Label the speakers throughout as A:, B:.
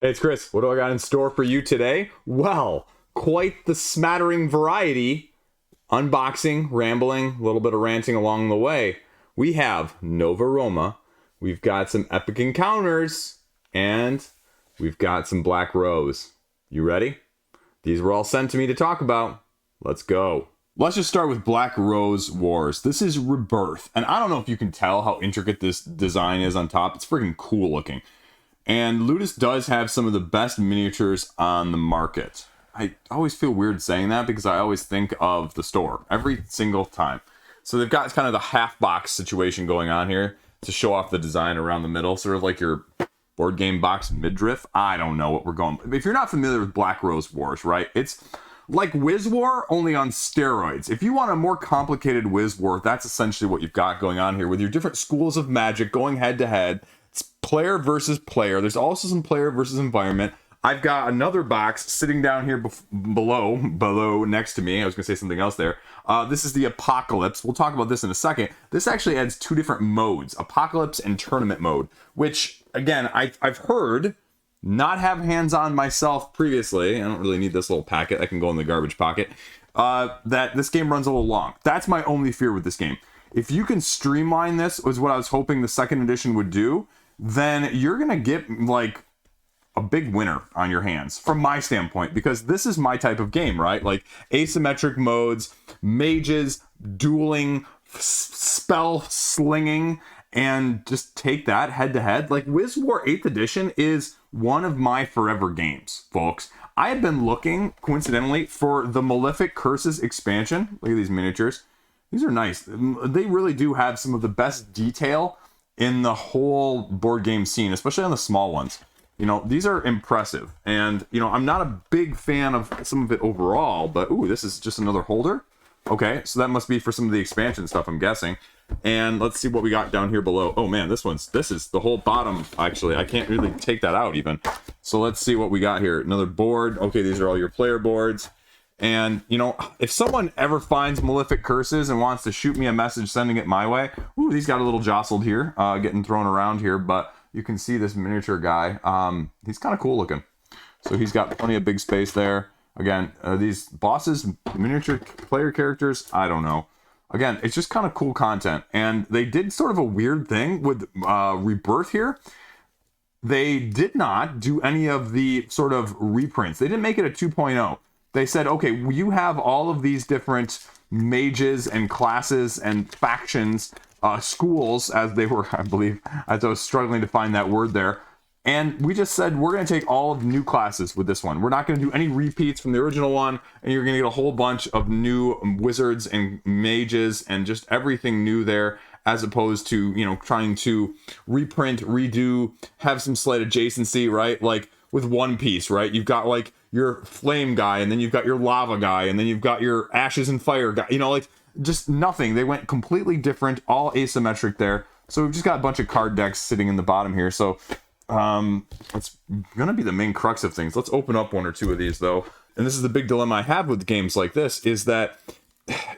A: Hey, it's Chris. What do I got in store for you today? Well, quite the smattering variety. Unboxing, rambling, a little bit of ranting along the way. We have Nova Roma. We've got some epic encounters. And we've got some Black Rose. You ready? These were all sent to me to talk about. Let's go. Let's just start with Black Rose Wars. This is Rebirth. And I don't know if you can tell how intricate this design is on top. It's freaking cool looking. And Ludus does have some of the best miniatures on the market. I always feel weird saying that because I always think of the store every single time. So they've got kind of the half box situation going on here to show off the design around the middle, sort of like your board game box midriff. I don't know what we're going. If you're not familiar with Black Rose Wars, right? It's like Wiz War, only on steroids. If you want a more complicated Wiz War, that's essentially what you've got going on here with your different schools of magic going head to head. It's player versus player. There's also some player versus environment. I've got another box sitting down here below next to me. I was going to say something else there. This is the Apocalypse. We'll talk about this in a second. This actually adds two different modes, Apocalypse and Tournament mode, which, again, I've heard, not have hands-on myself previously. I don't really need this little packet. I can go in the garbage pocket. That this game runs a little long. That's my only fear with this game. If you can streamline this, was what I was hoping the second edition would do, then you're going to get, like, a big winner on your hands, from my standpoint, because this is my type of game, right? Like, asymmetric modes, mages, dueling, spell slinging, and just take that head-to-head. Like, Wiz War 8th Edition is one of my forever games, folks. I have been looking, coincidentally, for the Malefic Curses expansion. Look at these miniatures. These are nice. They really do have some of the best detail in the whole board game scene, especially on the small ones. You know, these are impressive. And, you know, I'm not a big fan of some of it overall, but, ooh, this is just another holder. Okay, so that must be for some of the expansion stuff, I'm guessing. And let's see what we got down here below. Oh, man, this is the whole bottom, actually. I can't really take that out, even. So let's see what we got here. Another board. Okay, these are all your player boards. And, you know, if someone ever finds Malefic Curses and wants to shoot me a message sending it my way, ooh, these got a little jostled here, getting thrown around here, but you can see this miniature guy. He's kind of cool looking. So he's got plenty of big space there. Again, these bosses, miniature player characters, I don't know. Again, it's just kind of cool content. And they did sort of a weird thing with Rebirth here. They did not do any of the sort of reprints. They didn't make it a 2.0. They said, okay, you have all of these different mages and classes and factions, schools, as they were, I believe, as I was struggling to find that word there. And we just said, we're going to take all of the new classes with this one. We're not going to do any repeats from the original one, and you're going to get a whole bunch of new wizards and mages and just everything new there, as opposed to, you know, trying to reprint, redo, have some slight adjacency, right? Like with One Piece, right? You've got like your flame guy, and then you've got your lava guy, and then you've got your ashes and fire guy, you know, like just nothing. They went completely different, all asymmetric there. So we've just got a bunch of card decks sitting in the bottom here. So it's gonna be the main crux of things. Let's open up one or two of these though. And this is the big dilemma I have with games like this, is that,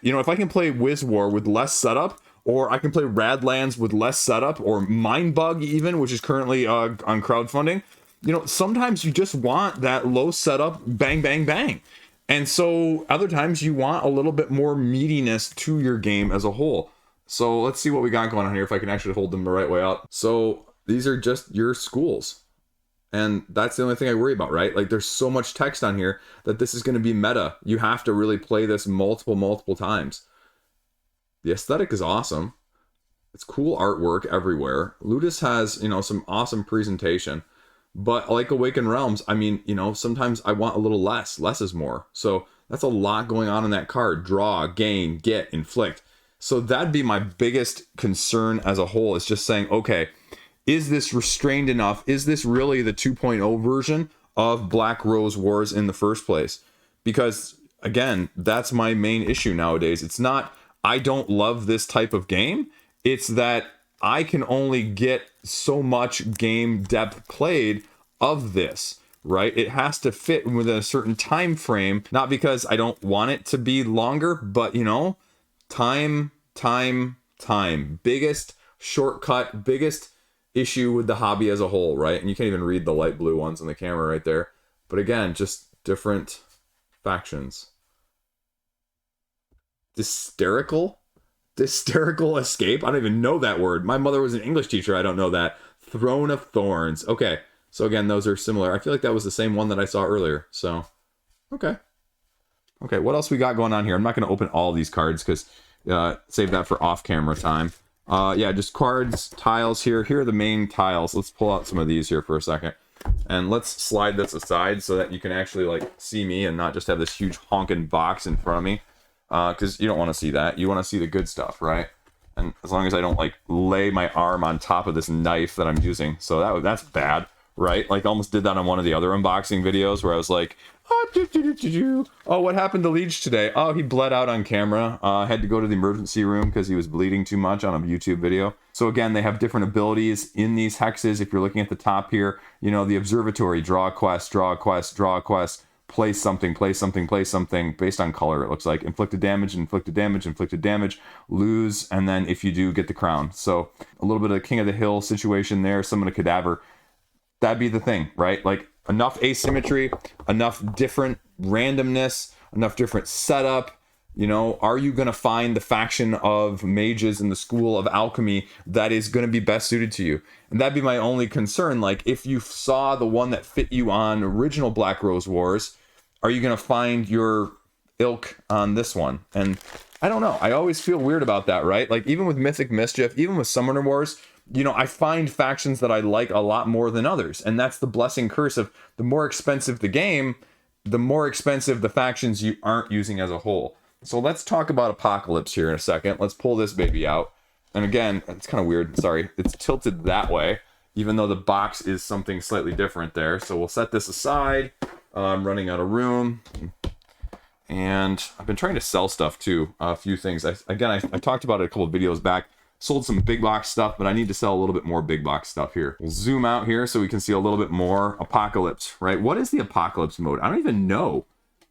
A: you know, if I can play Wiz War with less setup, or I can play Radlands with less setup, or Mindbug even, which is currently on crowdfunding, you know, sometimes you just want that low setup, bang, bang, bang. And so other times you want a little bit more meatiness to your game as a whole. So let's see what we got going on here, if I can actually hold them the right way up. So these are just your schools. And that's the only thing I worry about, right? Like, there's so much text on here that this is going to be meta. You have to really play this multiple times. The aesthetic is awesome. It's cool artwork everywhere. Ludus has, you know, some awesome presentation. But like Awakened Realms, I mean, you know, sometimes I want a little less. Less is more. So that's a lot going on in that card. Draw, gain, get, inflict. So that'd be my biggest concern as a whole, is just saying, okay, is this restrained enough? Is this really the 2.0 version of Black Rose Wars in the first place? Because, again, that's my main issue nowadays. It's not, I don't love this type of game. It's that I can only get so much game depth played of this, right? It has to fit within a certain time frame, not because I don't want it to be longer, but, you know, time. Biggest shortcut, biggest issue with the hobby as a whole, right? And you can't even read the light blue ones on the camera right there. But again, just different factions. Hysterical escape? I don't even know that word. My mother was an English teacher. I don't know that. Throne of Thorns. Okay. So again, those are similar. I feel like that was the same one that I saw earlier. So, okay. Okay, what else we got going on here? I'm not going to open all these cards because save that for off-camera time. Yeah, just cards, tiles here. Here are the main tiles. Let's pull out some of these here for a second. And let's slide this aside so that you can actually like see me and not just have this huge honking box in front of me. Because you don't want to see that. You want to see the good stuff, right? And as long as I don't like lay my arm on top of this knife that I'm using. So that's bad. Right? Like, I almost did that on one of the other unboxing videos where I was like, oh, what happened to Liege today? Oh, he bled out on camera. Had to go to the emergency room because he was bleeding too much on a YouTube video. So again, they have different abilities in these hexes. If you're looking at the top here, you know, the observatory, draw a quest, draw a quest, draw a quest, place something, place something, place something, based on color, it looks like. Inflicted damage, inflicted damage, inflicted damage, lose, and then if you do, get the crown. So a little bit of King of the Hill situation there, summon a cadaver. That'd be the thing, right? Like, enough asymmetry, enough different randomness, enough different setup. You know, are you going to find the faction of mages in the school of alchemy that is going to be best suited to you? And that'd be my only concern. Like, if you saw the one that fit you on original Black Rose Wars, are you going to find your ilk on this one? And I don't know. I always feel weird about that, right? Like, even with Mythic Mischief, even with Summoner Wars, you know, I find factions that I like a lot more than others. And that's the blessing curse of the more expensive the game, the more expensive the factions you aren't using as a whole. So let's talk about Apocalypse here in a second. Let's pull this baby out. And again, it's kind of weird. Sorry, it's tilted that way, even though the box is something slightly different there. So we'll set this aside. I'm running out of room. And I've been trying to sell stuff too. A few things. I talked about it a couple of videos back. Sold some big box stuff, but I need to sell a little bit more big box stuff here. We'll zoom out here so we can see a little bit more. Apocalypse, right? What is the Apocalypse mode? I don't even know.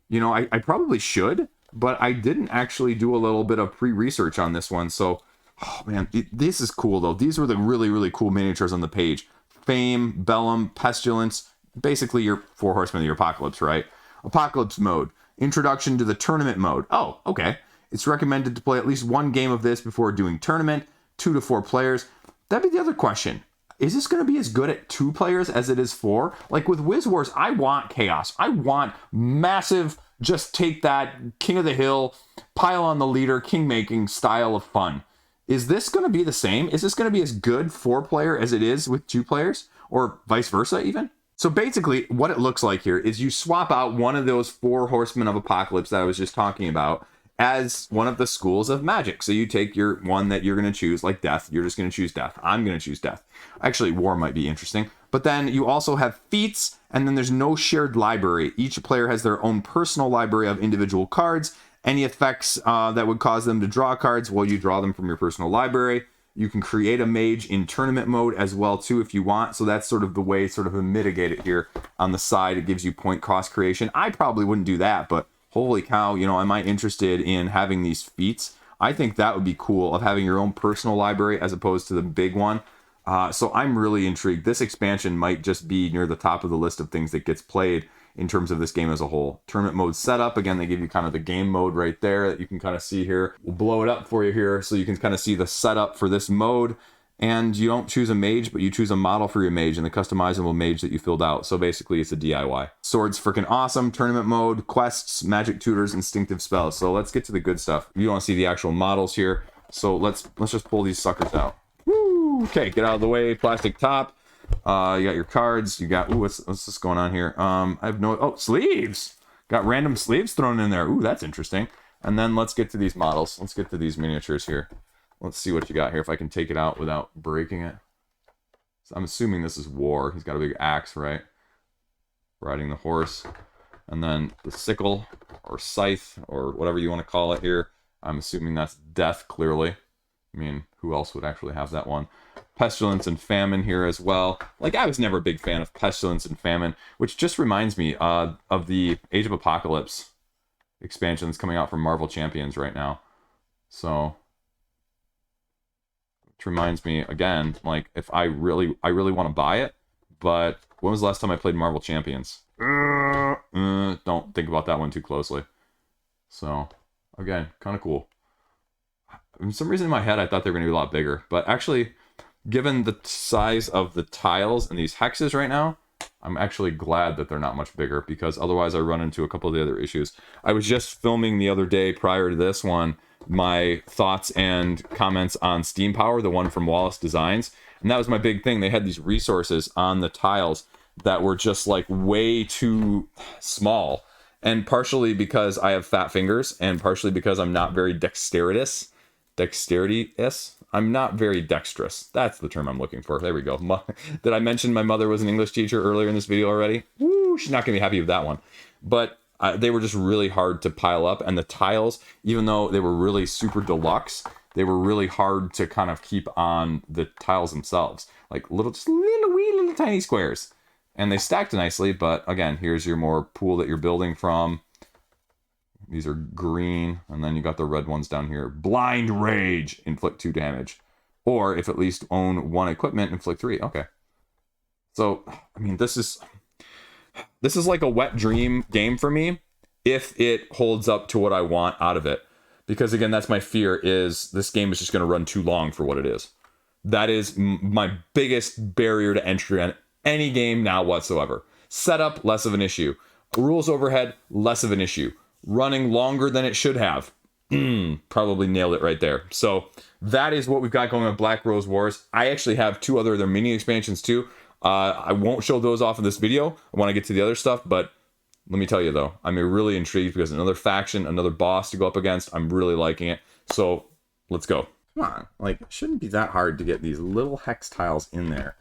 A: You know, I probably should, but I didn't actually do a little bit of pre-research on this one. So, oh man, this is cool though. These were the really, really cool miniatures on the page. Fame, Bellum, Pestilence, basically your 4 horsemen of your Apocalypse, right? Apocalypse mode. Introduction to the tournament mode. Oh, okay. It's recommended to play at least 1 game of this before doing tournament. 2 to 4 players. That'd be the other question. Is this going to be as good at 2 players as it is 4? Like with Wiz Wars, I want chaos. I want massive, just take that King of the Hill, pile on the leader, king-making style of fun. Is this going to be the same? Is this going to be as good 4-player as it is with 2 players? Or vice versa even? So basically, what it looks like here is you swap out one of those 4 horsemen of Apocalypse that I was just talking about as one of the schools of magic. So you take your one that you're going to choose, like death. You're just going to choose death. I'm going to choose death. Actually, war might be interesting. But then you also have feats, and then there's no shared library. Each player has their own personal library of individual cards. Any effects that would cause them to draw cards, well, you draw them from your personal library. You can create a mage in tournament mode as well, too, if you want. So that's sort of the way to mitigate it here on the side. It gives you point cost creation. I probably wouldn't do that, but holy cow, you know, am I interested in having these feats? I think that would be cool, of having your own personal library as opposed to the big one. So I'm really intrigued. This expansion might just be near the top of the list of things that gets played in terms of this game as a whole. Tournament mode setup, again, they give you kind of the game mode right there that you can kind of see here. We'll blow it up for you here so you can kind of see the setup for this mode. And you don't choose a mage, but you choose a model for your mage and the customizable mage that you filled out. So basically, it's a DIY. Sword's freaking awesome. Tournament mode, quests, magic tutors, instinctive spells. So let's get to the good stuff. You want to see the actual models here. So let's just pull these suckers out. Woo! Okay, get out of the way. Plastic top. You got your cards. You got, ooh, what's this going on here? I have no, oh, sleeves. Got random sleeves thrown in there. Ooh, that's interesting. And then let's get to these models. Let's get to these miniatures here. Let's see what you got here, if I can take it out without breaking it. So I'm assuming this is war. He's got a big axe, right? Riding the horse. And then the sickle, or scythe, or whatever you want to call it here. I'm assuming that's death, clearly. I mean, who else would actually have that one? Pestilence and famine here as well. Like, I was never a big fan of pestilence and famine, which just reminds me of the Age of Apocalypse expansion that's coming out from Marvel Champions right now. So Which reminds me, again, like, if I really want to buy it, but when was the last time I played Marvel Champions? Don't think about that one too closely. So, again, kind of cool. For some reason in my head, I thought they were going to be a lot bigger. But actually, given the size of the tiles and these hexes right now, I'm actually glad that they're not much bigger, because otherwise I run into a couple of the other issues. I was just filming the other day prior to this one my thoughts and comments on Steam Power, the one from Wallace Designs. And that was my big thing. They had these resources on the tiles that were just like way too small. And partially because I have fat fingers, and partially because I'm not very dexterous. I'm not very dexterous. That's the term I'm looking for. There we go. Did I mention my mother was an English teacher earlier in this video already? Woo, she's not going to be happy with that one. But they were just really hard to pile up. And the tiles, even though they were really super deluxe, they were really hard to kind of keep on the tiles themselves. Like little tiny squares. And they stacked nicely, but again, here's your more pool that you're building from. These are green, and then you got the red ones down here. Blind Rage, inflict 2 damage. Or, if at least own 1 equipment, inflict 3. Okay. So, I mean, this is like a wet dream game for me, if it holds up to what I want out of it. Because, again, that's my fear, is this game is just going to run too long for what it is. That is my biggest barrier to entry on any game now whatsoever. Setup, less of an issue. Rules overhead, less of an issue. Running longer than it should have. Probably nailed it right there. So that is what we've got going on Black Rose Wars. I actually have 2 other their mini expansions too. I won't show those off in this video. I want to get to the other stuff, but let me tell you though, I'm really intrigued because another faction, another boss to go up against. I'm really liking it. So let's go. Come on, like, it shouldn't be that hard to get these little hex tiles in there.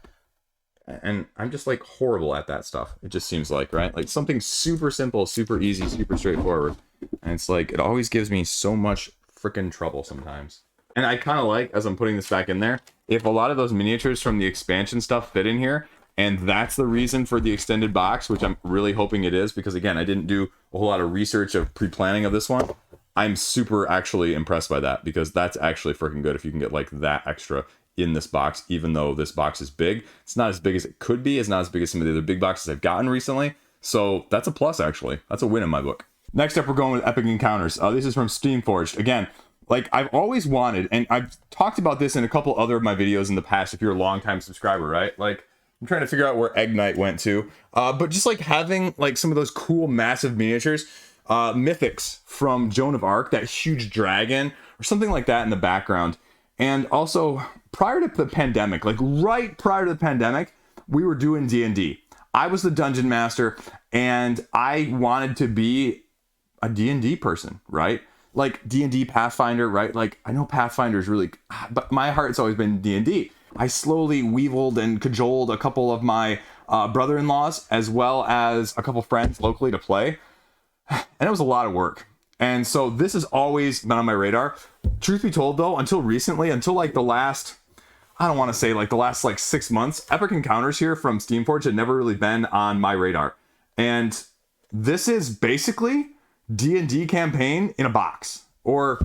A: And I'm just like horrible at that stuff. It just seems like, right? Like something super simple, super easy, super straightforward. And it's like, it always gives me so much freaking trouble sometimes. And I kind of like, as I'm putting this back in there, if a lot of those miniatures from the expansion stuff fit in here, and that's the reason for the extended box, which I'm really hoping it is, because again, I didn't do a whole lot of research of pre-planning of this one. I'm super actually impressed by that, because that's actually freaking good if you can get like that extra in this box, even though this box is big. It's not as big as it could be. It's not as big as some of the other big boxes I've gotten recently. So that's a plus, actually. That's a win in my book. Next up, we're going with Epic Encounters. This is from Steamforged. Again, like I've always wanted, and I've talked about this in a couple other of my videos in the past, if you're a longtime subscriber, right? Like, I'm trying to figure out where Egg Knight went to. But just like having like some of those cool, massive miniatures, mythics from Joan of Arc, that huge dragon, or something like that in the background. And also, prior to the pandemic, like right prior to the pandemic, we were doing D&D. I was the dungeon master, and I wanted to be a D&D person, right? Like D&D Pathfinder, right? Like, I know Pathfinder is really, but my heart's always been D&D. I slowly weaseled and cajoled a couple of my brother-in-laws, as well as a couple friends locally to play. And it was a lot of work. And so this has always been on my radar. Truth be told, though, until recently, until like the last, I don't want to say like the last like 6 months, Epic Encounters here from Steamforged had never really been on my radar. And this is basically D&D campaign in a box, or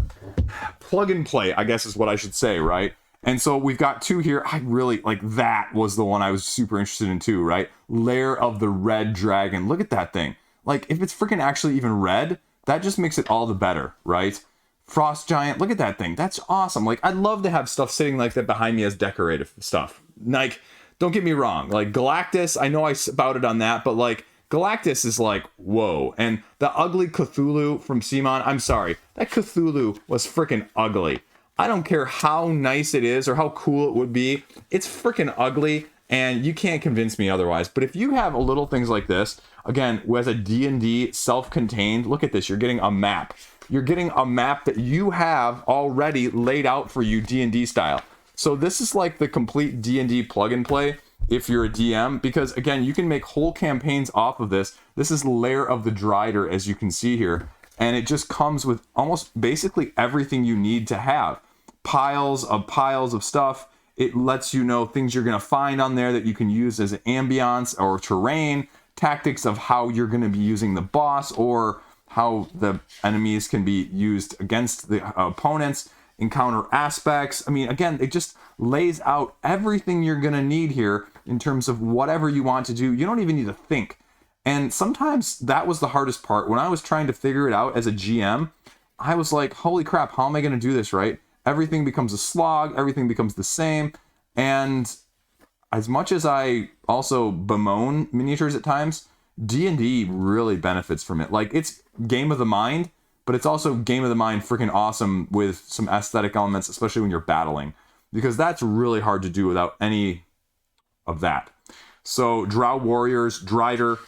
A: plug and play, I guess is what I should say, right? And so we've got 2 here. I really, like, that was the one I was super interested in too, right? Lair of the Red Dragon. Look at that thing. Like, if it's freaking actually even red, that just makes it all the better, right? Frost Giant, look at that thing. That's awesome. Like, I'd love to have stuff sitting like that behind me as decorative stuff. Like, don't get me wrong. Like, Galactus, I know I spouted on that, but, like, Galactus is like, whoa. And the ugly Cthulhu from Simon, I'm sorry. That Cthulhu was freaking ugly. I don't care how nice it is or how cool it would be. It's freaking ugly, and you can't convince me otherwise. But if you have a little things like this, again, as a D&D self-contained, look at this. You're getting a map. You're getting a map that you have already laid out for you D&D style. So this is like the complete D&D plug and play if you're a DM, because again, you can make whole campaigns off of this. This is Lair of the Drider, as you can see here. And it just comes with almost basically everything you need to have. Piles of stuff. It lets you know things you're going to find on there that you can use as ambience or terrain, tactics of how you're going to be using the boss, or how the enemies can be used against the opponents, encounter aspects. I mean, again, lays out everything you're going to need here in terms of whatever you want to do. You don't even need to think. And sometimes that was the hardest part. When I was trying to figure it out as a GM, I was like, holy crap, how am I going to do this, right? Everything becomes a slog, everything becomes the same. And as much as I also bemoan miniatures at times, D&D really benefits from it. Like, it's game of the mind, but it's also game of the mind freaking awesome with some aesthetic elements, especially when you're battling, because that's really hard to do without any of that. So Drow warriors, Drider,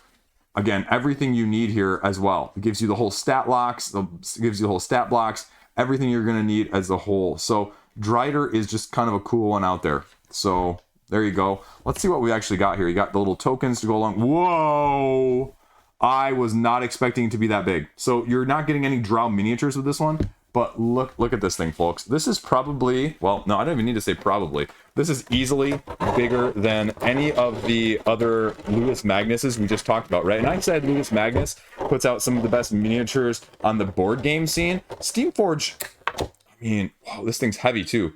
A: again, everything you need here as well. It gives you the whole stat locks, it gives you the whole stat blocks, everything you're going to need as a whole. So Drider is just kind of a cool one out there. So there you go. Let's see what we actually got here. You got the little tokens to go along. Whoa! I was not expecting it to be that big. So you're not getting any Drow miniatures with this one, but look at this thing, folks. This is probably, well, no, I don't even need to say probably. This is easily bigger than any of the other Lewis Magnuses we just talked about, right? And I said Lewis Magnus puts out some of the best miniatures on the board game scene. Steamforge, I mean, wow, this thing's heavy too.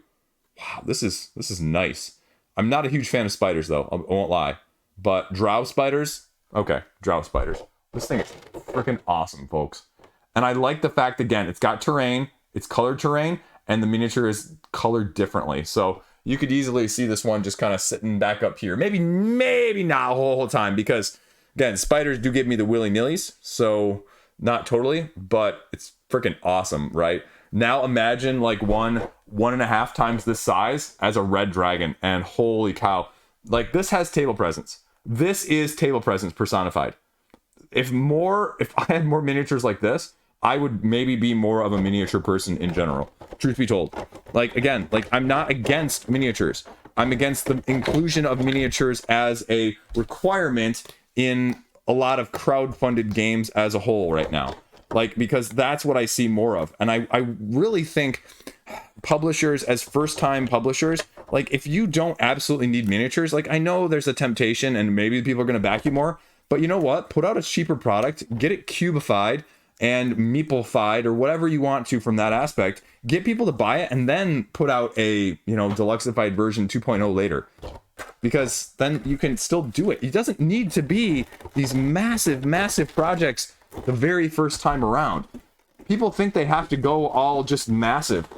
A: Wow, this is nice. I'm not a huge fan of spiders though, I won't lie. But Drow spiders, okay, Drow spiders. This thing is freaking awesome, folks. And I like the fact, again, it's got terrain, it's colored terrain, and the miniature is colored differently. So you could easily see this one just kind of sitting back up here. Maybe not a whole time, because, again, spiders do give me the willy-nillys, so not totally, but it's freaking awesome, right? Now imagine like one and a half times this size as a red dragon, and holy cow. Like, this has table presence. This is table presence personified. If I had more miniatures like this, I would maybe be more of a miniature person in general, truth be told. Like, again, like, I'm not against miniatures. I'm against the inclusion of miniatures as a requirement in a lot of crowd-funded games as a whole right now. Like, because that's what I see more of. And I really think publishers, as first-time publishers, like, if you don't absolutely need miniatures, like, I know there's a temptation and maybe people are going to back you more, but you know what? Put out a cheaper product, get it cubified and meeplified or whatever you want to from that aspect, get people to buy it, and then put out a, deluxified version 2.0 later. Because then you can still do it. It doesn't need to be these massive, massive projects the very first time around. People think they have to go all just massive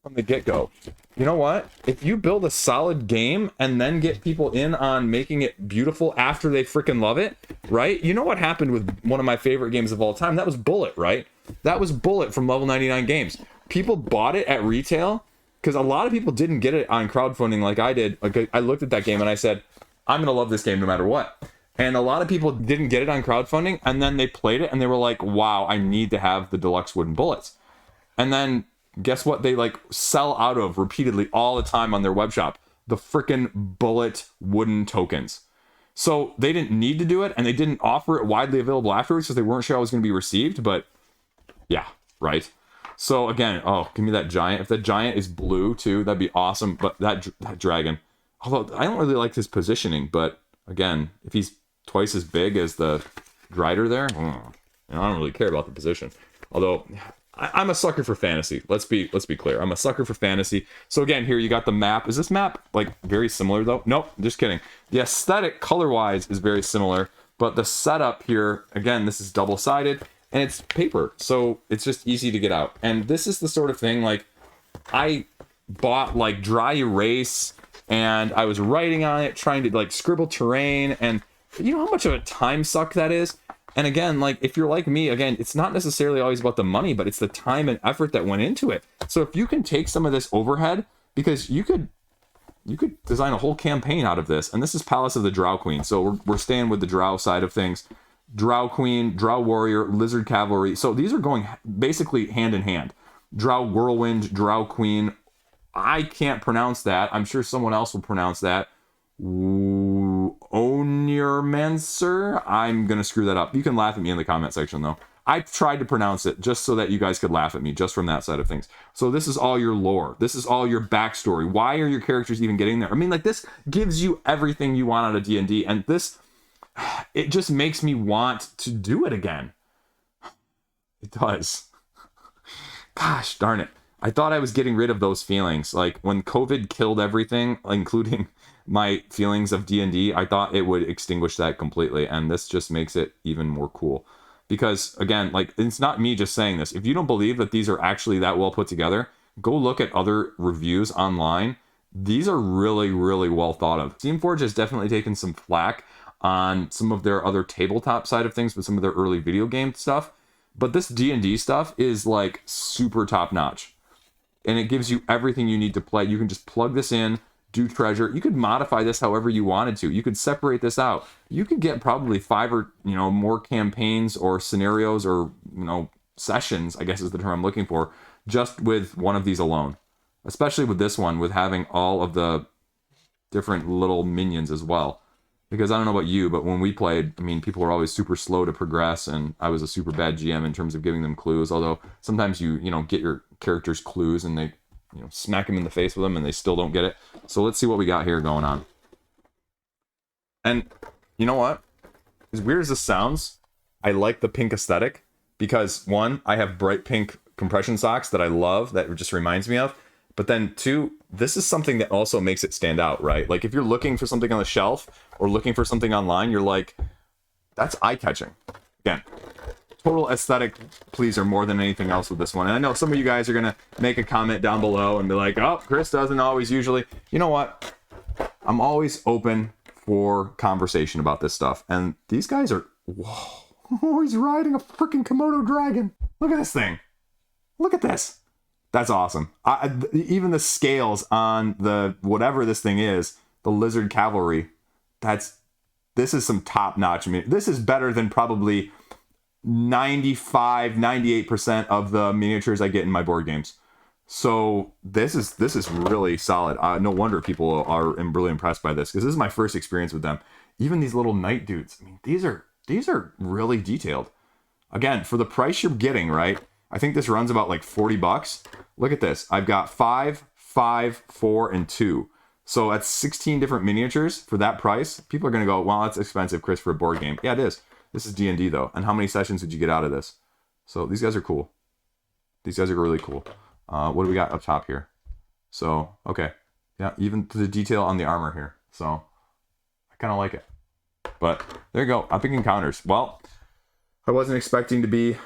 A: from the get-go. You know what? If you build a solid game and then get people in on making it beautiful after they freaking love it, right? You know what happened with one of my favorite games of all time? That was Bullet, right? That was Bullet from Level 99 Games. People bought it at retail because a lot of people didn't get it on crowdfunding like I did. Like, I looked at that game and I said, I'm going to love this game no matter what. And a lot of people didn't get it on crowdfunding, and then they played it and they were like, wow, I need to have the deluxe wooden bullets. And then guess what they like sell out of repeatedly all the time on their web shop? The freaking bullet wooden tokens. So they didn't need to do it, and they didn't offer it widely available afterwards because they weren't sure how it was going to be received. But yeah, right. So again, oh, give me that giant. If that giant is blue too, that'd be awesome. But that dragon, although I don't really like his positioning, but again, if he's twice as big as the Drider there, I don't really care about the position. Although I'm a sucker for fantasy. Let's be clear. I'm a sucker for fantasy. So again, here you got the map. Is this map like very similar though? Nope, just kidding. The aesthetic color-wise is very similar, but the setup here, again, this is double-sided and it's paper, so it's just easy to get out. And this is the sort of thing, like, I bought like dry erase and I was writing on it, trying to like scribble terrain, and you know how much of a time suck that is? And again, like, if you're like me, again, it's not necessarily always about the money, but it's the time and effort that went into it. So if you can take some of this overhead, because you could design a whole campaign out of this. And this is Palace of the Drow Queen. So we're staying with the Drow side of things. Drow Queen, Drow Warrior, Lizard Cavalry. So these are going basically hand in hand. Drow Whirlwind, Drow Queen. I can't pronounce that. I'm sure someone else will pronounce that. Onirmancer? I'm going to screw that up. You can laugh at me in the comment section, though. I tried to pronounce it just so that you guys could laugh at me, just from that side of things. So this is all your lore. This is all your backstory. Why are your characters even getting there? I mean, like, this gives you everything you want out of D&D, and this, it just makes me want to do it again. It does. Gosh darn it. I thought I was getting rid of those feelings. Like when COVID killed everything, including my feelings of D&D, I thought it would extinguish that completely. And this just makes it even more cool. Because again, like it's not me just saying this. If you don't believe that these are actually that well put together, go look at other reviews online. These are really, really well thought of. Steamforge has definitely taken some flack on some of their other tabletop side of things with some of their early video game stuff. But this D&D stuff is like super top notch. And it gives you everything you need to play. You can just plug this in, do treasure. You could modify this however you wanted to. You could separate this out. You could get probably 5 or more campaigns or scenarios or sessions, I guess is the term I'm looking for, just with one of these alone. Especially with this one, with having all of the different little minions as well. Because I don't know about you, but when we played, I mean, people were always super slow to progress, and I was a super bad GM in terms of giving them clues. Although sometimes you get your characters clues and they smack them in the face with them and they still don't get it. So let's see what we got here going on. And you know what? As weird as this sounds, I like the pink aesthetic because one, I have bright pink compression socks that I love that just reminds me of. But then two, this is something that also makes it stand out, right? Like if you're looking for something on the shelf or looking for something online, you're like, that's eye-catching. Again, total aesthetic pleaser more than anything else with this one. And I know some of you guys are going to make a comment down below and be like, oh, Chris doesn't always usually. You know what? I'm always open for conversation about this stuff. And these guys are, whoa, oh, he's riding a freaking Komodo dragon. Look at this thing. Look at this. That's awesome. Even the scales on the whatever this thing is, the lizard cavalry, this is some top notch. I mean, this is better than probably 98% of the miniatures I get in my board games. So this is really solid. No wonder people are really impressed by this because this is my first experience with them. Even these little knight dudes. I mean, these are really detailed. Again, for the price you're getting, right? I think this runs about like $40. Look at this. I've got 5, 5, 4, and 2. So that's 16 different miniatures for that price. People are going to go, well, that's expensive, Chris, for a board game. Yeah, it is. This is D&D, though. And how many sessions did you get out of this? So these guys are cool. These guys are really cool. What do we got up top here? So, okay. Yeah, even the detail on the armor here. So I kind of like it. But there you go. Epic Encounters. Well, I wasn't expecting to be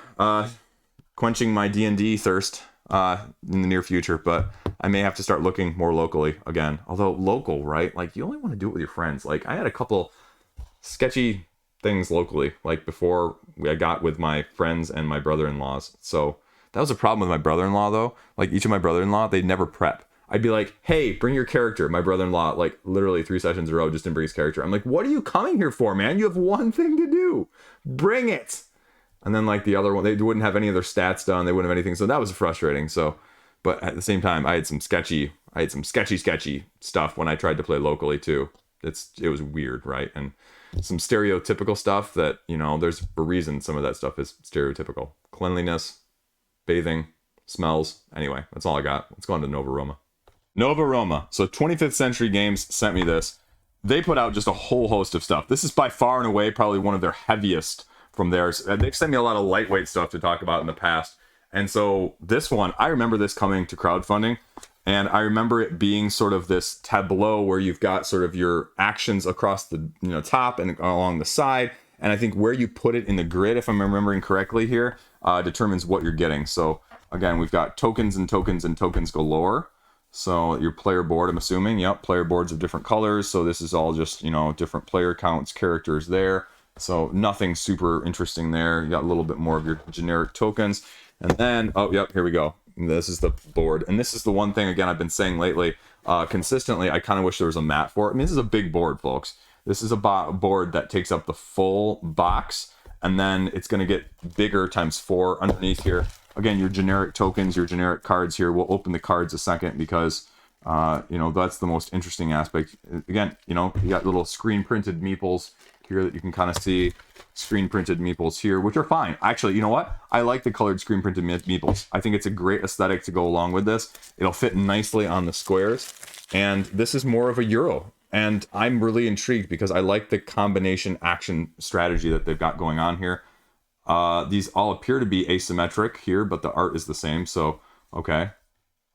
A: quenching my D&D thirst in the near future, but I may have to start looking more locally again. Although local, right? Like you only want to do it with your friends. Like I had a couple sketchy things locally, like before I got with my friends and my brother-in-laws. So that was a problem with my brother-in-law though. Like each of my brother-in-law, they'd never prep. I'd be like, hey, bring your character. My brother-in-law, like literally 3 sessions in a row, just didn't bring his character. I'm like, what are you coming here for, man? You have one thing to do. Bring it. And then like the other one, they wouldn't have any of their stats done. They wouldn't have anything. So that was frustrating. So, but at the same time, I had some sketchy stuff when I tried to play locally too. It was weird, right? And some stereotypical stuff that, there's a reason some of that stuff is stereotypical. Cleanliness, bathing, smells. Anyway, that's all I got. Let's go on to Nova Roma. Nova Roma. So 25th Century Games sent me this. They put out just a whole host of stuff. This is by far and away probably one of their heaviest from theirs. They've sent me a lot of lightweight stuff to talk about in the past. And so this one, I remember this coming to crowdfunding, and I remember it being sort of this tableau where you've got sort of your actions across the top and along the side. And I think where you put it in the grid, if I'm remembering correctly here, determines what you're getting. So again, we've got tokens and tokens and tokens galore. So your player board, I'm assuming, yep, player boards of different colors. So this is all just, different player counts, characters there. So nothing super interesting there. You got a little bit more of your generic tokens. And then, oh, yep, here we go. This is the board. And this is the one thing, again, I've been saying lately, consistently, I kind of wish there was a mat for it. I mean, this is a big board, folks. This is a board that takes up the full box. And then it's going to get bigger times 4 underneath here. Again, your generic tokens, your generic cards here. We'll open the cards a second because, that's the most interesting aspect. Again, you got little screen printed meeples here that you can kind of see, screen printed meeples here, which are fine. Actually, you know what? I like the colored screen printed meeples. I think it's a great aesthetic to go along with this. It'll fit nicely on the squares. And this is more of a Euro. And I'm really intrigued because I like the combination action strategy that they've got going on here. These all appear to be asymmetric here, but the art is the same. So, okay.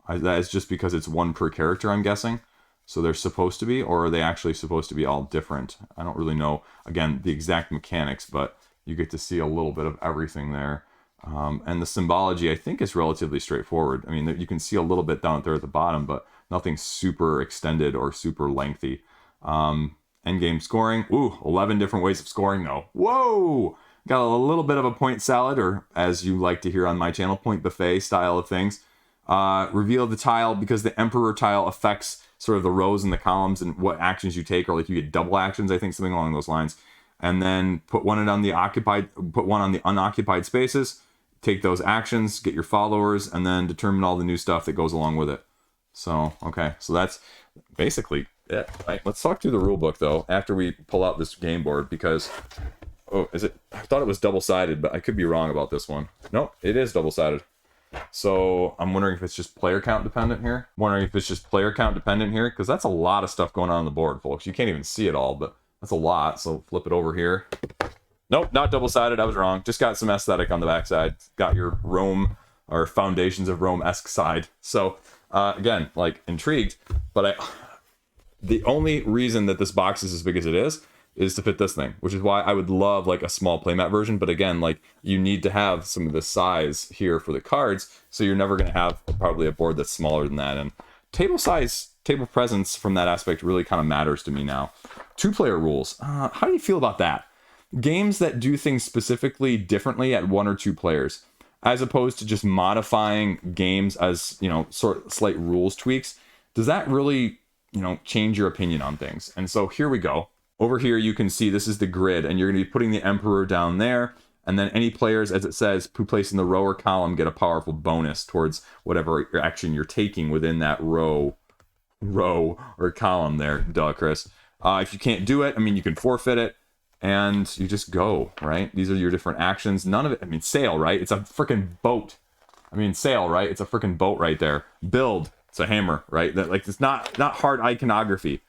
A: That is just because it's one per character, I'm guessing. So they're supposed to be, or are they actually supposed to be all different? I don't really know, again, the exact mechanics, but you get to see a little bit of everything there. And the symbology, I think, is relatively straightforward. I mean, you can see a little bit down there at the bottom, but nothing super extended or super lengthy. Endgame scoring. Ooh, 11 different ways of scoring. No. Whoa! Got a little bit of a point salad, or as you like to hear on my channel, point buffet style of things. Reveal the tile, because the Emperor tile affects sort of the rows and the columns and what actions you take, or like you get double actions, I think, something along those lines. And then put one on the unoccupied spaces, take those actions, get your followers, and then determine all the new stuff that goes along with it. So, okay, so that's basically it. Right, let's talk through the rule book though, after we pull out this game board, because, oh, is it? I thought it was double-sided, but I could be wrong about this one. Nope, it is double-sided. So I'm wondering if it's just player count dependent here. Because that's a lot of stuff going on the board, folks. You can't even see it all, but that's a lot. So flip it over here. Nope, not double-sided. I was wrong. Just got some aesthetic on the backside. Got your Rome, or Foundations of Rome-esque side. So again, like, intrigued, but the only reason that this box is as big as it is to fit this thing, which is why I would love like a small playmat version. But again, like, you need to have some of the size here for the cards, so you're never going to have probably a board that's smaller than that. And table size, table presence from that aspect really kind of matters to me now. 2-player rules. How do you feel about that? Games that do things specifically differently at 1 or 2 players, as opposed to just modifying games as, you know, slight rules tweaks. Does that really, you know, change your opinion on things? And so here we go. Over here, you can see this is the grid, and you're going to be putting the Emperor down there, and then any players, as it says, who place in the row or column get a powerful bonus towards whatever action you're taking within that row or column there. Duh, Chris. If you can't do it, I mean, you can forfeit it, and you just go, right? These are your different actions. None of it, I mean, sail, right? It's a freaking boat. I mean, sail, right? It's a freaking boat right there. Build, it's a hammer, right? That, like, it's not hard iconography.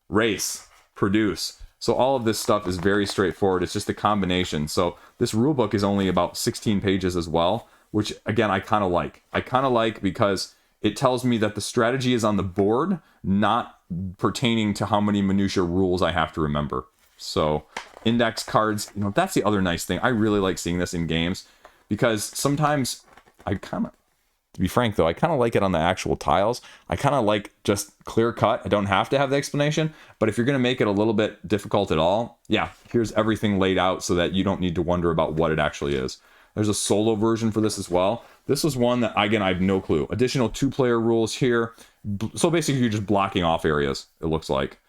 A: Race, produce. So all of this stuff is very straightforward. It's just a combination. So this rule book is only about 16 pages as well, which again, I kind of like. Because it tells me that the strategy is on the board, not pertaining to how many minutia rules I have to remember. So index cards, you know, that's the other nice thing. I really like seeing this in games, because sometimes to be frank though, I kind of like it on the actual tiles. I kind of like just clear cut. I don't have to have the explanation, but if you're going to make it a little bit difficult at all, yeah, here's everything laid out so that you don't need to wonder about what it actually is. There's a solo version for this as well. This was one that, again, I have no clue. Additional 2-player rules here. So basically, you're just blocking off areas, it looks like.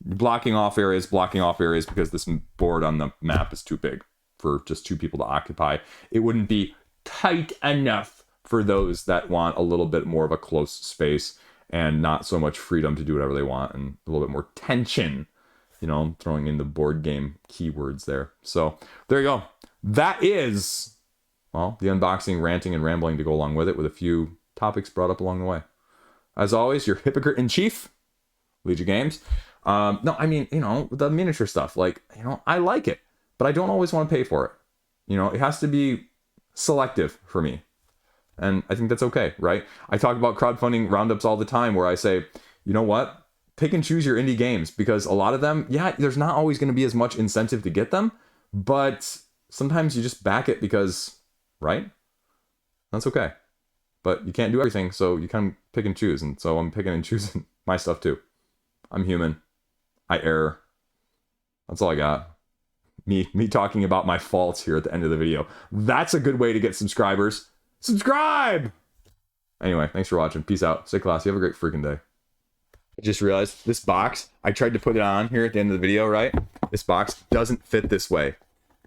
A: Blocking off areas because this board on the map is too big for just 2 people to occupy. It wouldn't be tight enough for those that want a little bit more of a close space and not so much freedom to do whatever they want, and a little bit more tension, you know, throwing in the board game keywords there. So there you go. That is, well, the unboxing, ranting, and rambling to go along with it, with a few topics brought up along the way. As always, your hypocrite in chief, Liege Games. No, I mean, you know, the miniature stuff, like, you know, I like it, but I don't always want to pay for it. You know, it has to be selective for me. And I think that's okay, right? I talk about crowdfunding roundups all the time, where I say, you know what? Pick and choose your indie games, because a lot of them, yeah, there's not always going to be as much incentive to get them, but sometimes you just back it because, right? That's okay. But you can't do everything, so you kind of pick and choose. And so I'm picking and choosing my stuff too. I'm human. I err. That's all I got. Me talking about my faults here at the end of the video. That's a good way to get subscribers. Subscribe! Anyway, thanks for watching. Peace out. Stay classy. Have a great freaking day. I just realized this box, I tried to put it on here at the end of the video, right? This box doesn't fit this way.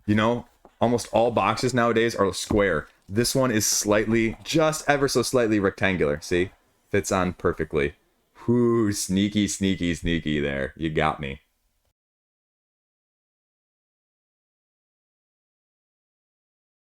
A: You know, almost all boxes nowadays are square. This one is slightly, just ever so slightly rectangular. See? Fits on perfectly. Whoo, sneaky, sneaky, sneaky there. You got me.